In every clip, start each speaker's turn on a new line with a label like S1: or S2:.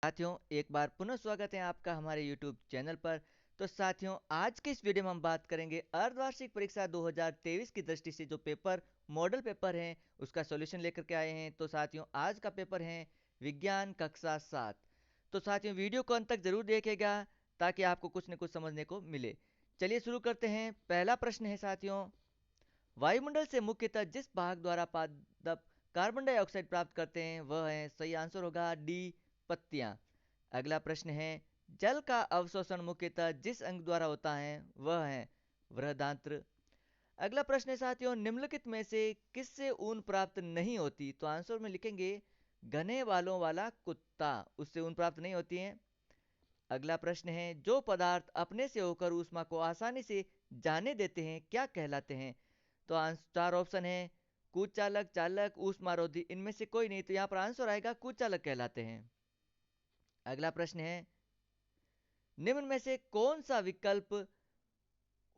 S1: साथियों, एक बार पुनः स्वागत है आपका हमारे YouTube चैनल पर। तो साथियों, आज के इस वीडियो में हम बात करेंगे अर्धवार्षिक परीक्षा 2023 की दृष्टि से जो पेपर मॉडल पेपर हैं उसका सॉल्यूशन लेकर के आए हैं। तो साथियों, आज का पेपर है विज्ञान कक्षा 7। तो साथियों, वीडियो को अंत तक जरूर देखिएगा ताकि आपको कुछ न कुछ समझने को मिले। चलिए शुरू करते हैं। पहला प्रश्न है साथियों, वायुमंडल से मुख्यतः जिस भाग द्वारा पादप कार्बन डाइऑक्साइड प्राप्त करते हैं वह है, सही आंसर होगा डी, पत्तियां। अगला प्रश्न है, जल का अवशोषण मुख्यतः जिस अंग द्वारा होता है वह है बृहदांत्र। अगला प्रश्न है साथियों, निम्नलिखित में से किससे ऊन प्राप्त नहीं होती? तो आंसर में लिखेंगे घने बालों वाला कुत्ता, उससे ऊन प्राप्त नहीं होती है। अगला प्रश्न है, जो पदार्थ अपने से होकर ऊष्मा को आसानी से जाने देते हैं क्या कहलाते हैं? तो चार ऑप्शन है, कुचालक, चालक, ऊष्मारोधी, इनमें से कोई नहीं। तो यहाँ पर आंसर आएगा कुचालक कहलाते हैं। अगला प्रश्न है, निम्न में से कौन सा विकल्प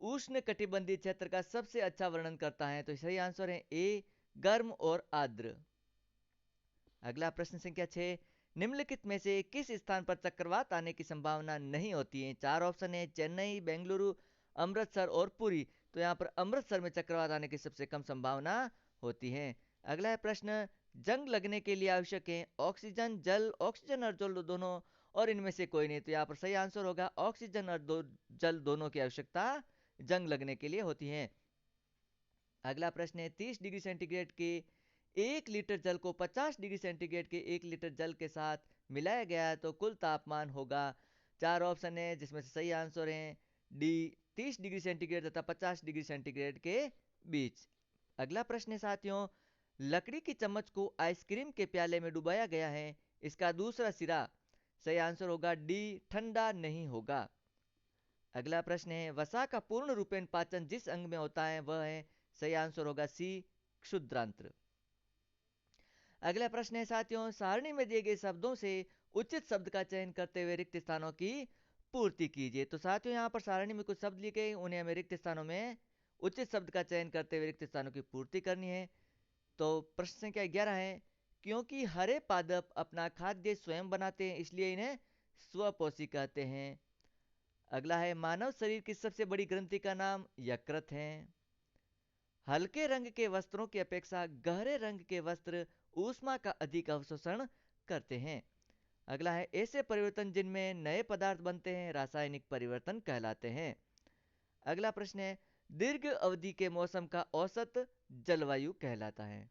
S1: उष्ण कटिबंधीय क्षेत्र का सबसे अच्छा वर्णन करता है? तो सही आंसर है ए, गर्म और आर्द्र। अगला प्रश्न संख्या 6, निम्नलिखित में से किस स्थान पर चक्रवात आने की संभावना नहीं होती है? चार ऑप्शन है, चेन्नई, बेंगलुरु, अमृतसर और पुरी। तो यहाँ पर अमृतसर में चक्रवात आने की सबसे कम संभावना होती है। अगला है प्रश्न, जंग लगने के लिए आवश्यक है ऑक्सीजन, जल, ऑक्सीजन और जल दोनों, और इनमें से कोई नहीं। तो यहाँ पर सही आंसर होगा ऑक्सीजन और जल दोनों की आवश्यकता जंग लगने के लिए होती है। अगला प्रश्न है, 30 डिग्री सेंटीग्रेड के 1 लीटर जल को 50 डिग्री सेंटीग्रेड के 1 लीटर जल के साथ मिलाया गया है तो कुल तापमान होगा। चार ऑप्शन है जिसमें से सही आंसर है डी, 30 डिग्री सेंटीग्रेड तथा 50 डिग्री सेंटीग्रेड के बीच। अगला प्रश्न है साथियों, लकड़ी की चम्मच को आइसक्रीम के प्याले में डुबाया गया है, इसका दूसरा सिरा, सही आंसर होगा डी, ठंडा नहीं होगा। अगला प्रश्न है, वसा का पूर्ण रूपेण पाचन जिस अंग में होता है वह है, सही आंसर होगा सी, क्षुद्रांत्र। अगला प्रश्न है साथियों, सारणी में दिए गए शब्दों से उचित शब्द का चयन करते हुए रिक्त स्थानों की पूर्ति कीजिए। तो साथियों, यहाँ पर सारणी में कुछ शब्द लिए गए, उन्हें हमें रिक्त स्थानों में उचित शब्द का चयन करते हुए रिक्त स्थानों की पूर्ति करनी है। तो प्रश्न संख्या 11 है, क्योंकि हरे पादप अपना खाद्य स्वयं बनाते हैं इसलिए इन्हें स्वपोषी कहते हैं। अगला है, मानव शरीर की सबसे बड़ी ग्रंथि का नाम यकृत है। हल्के रंग के वस्त्रों की अपेक्षा गहरे रंग के वस्त्र ऊष्मा का अधिक अवशोषण करते हैं। अगला है, ऐसे परिवर्तन जिनमें नए पदार्थ बनते हैं रासायनिक परिवर्तन कहलाते हैं। अगला प्रश्न है, दीर्घ अवधि के मौसम का औसत जलवायु कहलाता है।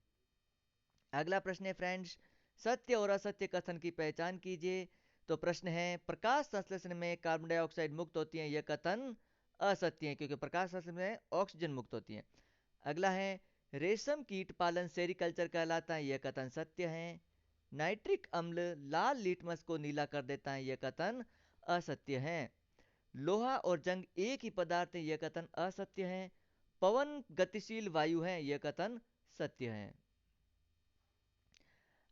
S1: अगला प्रश्न है फ्रेंड्स, सत्य और असत्य कथन की पहचान कीजिए। तो प्रश्न है, प्रकाश संश्लेषण में कार्बन डाइऑक्साइड मुक्त होती है, यह कथन असत्य है क्योंकि प्रकाश संश्लेषण में ऑक्सीजन मुक्त होती है। अगला है, रेशम कीट पालन सेरिकल्चर कहलाता है, यह कथन सत्य है। नाइट्रिक अम्ल लाल लिटमस को नीला कर देता है, यह कथन असत्य है। लोहा और जंग एक ही पदार्थ है, यह कथन असत्य है। पवन गतिशील वायु है, यह कथन सत्य है।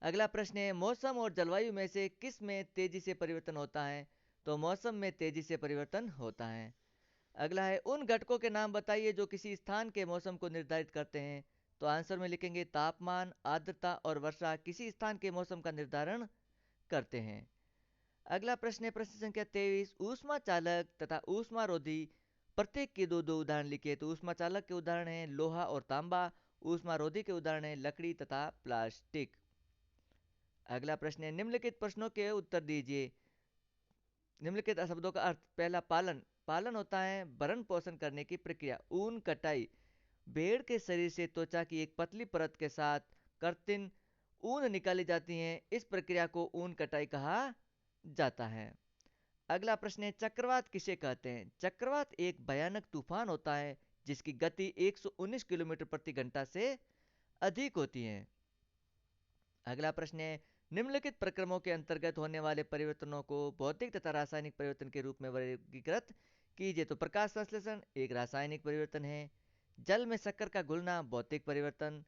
S1: अगला प्रश्न है, मौसम और जलवायु में से किस में तेजी से परिवर्तन होता है? तो मौसम में तेजी से परिवर्तन होता है। अगला है, उन घटकों के नाम बताइए जो किसी स्थान के मौसम को निर्धारित करते हैं। तो आंसर में लिखेंगे तापमान, आर्द्रता और वर्षा किसी स्थान के मौसम का निर्धारण करते हैं। अगला प्रश्न है प्रश्न संख्या 23, ऊष्मा चालक तथा ऊष्मारोधी प्रत्येक के दो दो उदाहरण लिखिए। तो ऊष्मा चालक के उदाहरण हैं लोहा और तांबा, ऊष्मारोधी के उदाहरण हैं लकड़ी तथा प्लास्टिक। अगला प्रश्न है, निम्नलिखित प्रश्नों के उत्तर दीजिए। निम्नलिखित शब्दों का अर्थ, पहला पालन, पालन होता है भरण पोषण करने की प्रक्रिया। ऊन कटाई, भेड़ के शरीर से त्वचा की एक पतली परत के साथ कर्तिन ऊन निकाली जाती है, इस प्रक्रिया को ऊन कटाई कहा जाता है। अगला प्रश्न है, चक्रवात किसे कहते हैं? चक्रवात एक भयानक तूफान होता है जिसकी गति 119 किलोमीटर प्रति घंटा से अधिक होती है। अगला प्रश्न है, निम्नलिखित प्रक्रमों के अंतर्गत होने वाले परिवर्तनों को भौतिक तथा रासायनिक परिवर्तन के रूप में वर्गीकृत कीजिए। तो प्रकाश संश्लेषण एक रासायनिक परिवर्तन है, जल में शक्कर का घुलना भौतिक परिवर्तन,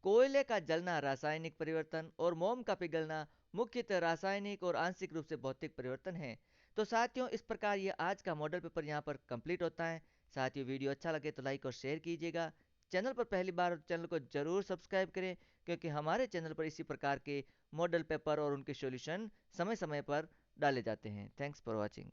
S1: कोयले का जलना रासायनिक परिवर्तन और मोम का पिघलना मुख्यतः रासायनिक और आंशिक रूप से भौतिक परिवर्तन है। तो साथियों, इस प्रकार ये आज का मॉडल पेपर यहाँ पर कंप्लीट होता है। साथियों, वीडियो अच्छा लगे तो लाइक और शेयर कीजिएगा। चैनल पर पहली बार हो तो चैनल को जरूर सब्सक्राइब करें क्योंकि हमारे चैनल पर इसी प्रकार के मॉडल पेपर और उनके सॉल्यूशन समय समय पर डाले जाते हैं। Thanks for watching.